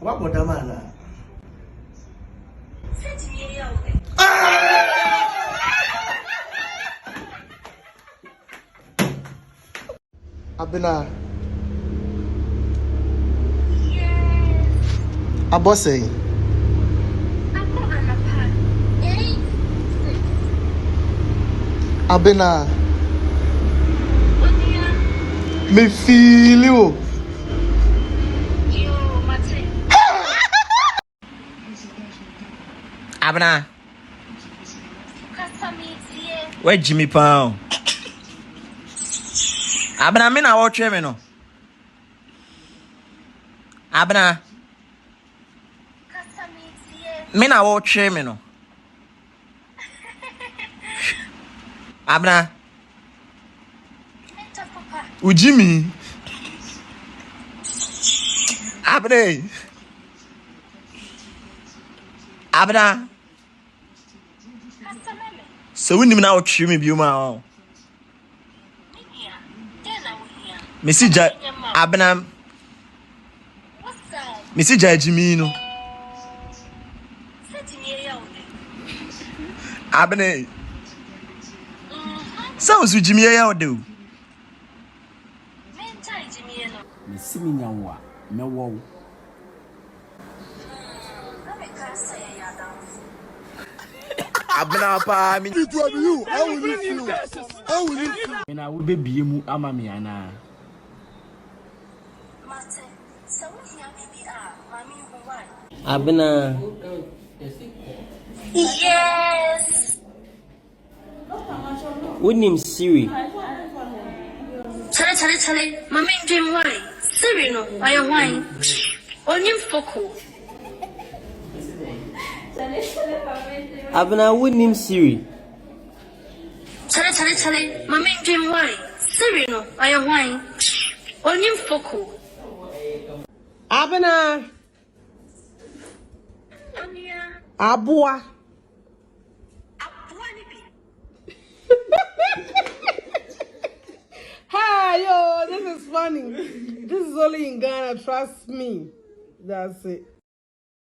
What would the man? Abena. Yes. Abose. Abena. Me feel you. Abena. Where Jimmy Pound? Abena, me na watch me no. Abena. Me na watch me no. Abena. Ujimi. Abena. Abena. So we need now watch me be ma. Missy Ja Abena. Missy Ja Jimmy no. Abena. Sounds with Jimmy out do. Missy me nyawa. Me wow. Abena pa me. It will be you. How will you feel? How will you feel? And I will be mu ama me ana. Abena. Yes. What name Siri? Charlie. My main dream wine. Siri no, I am wine. Onion foco. Abena, what name Siri? Charlie. My main dream wine. Siri no, I am wine. Onion foco. Abena. Abua. Hi, yo, this is funny. This is only in Ghana, trust me. That's it.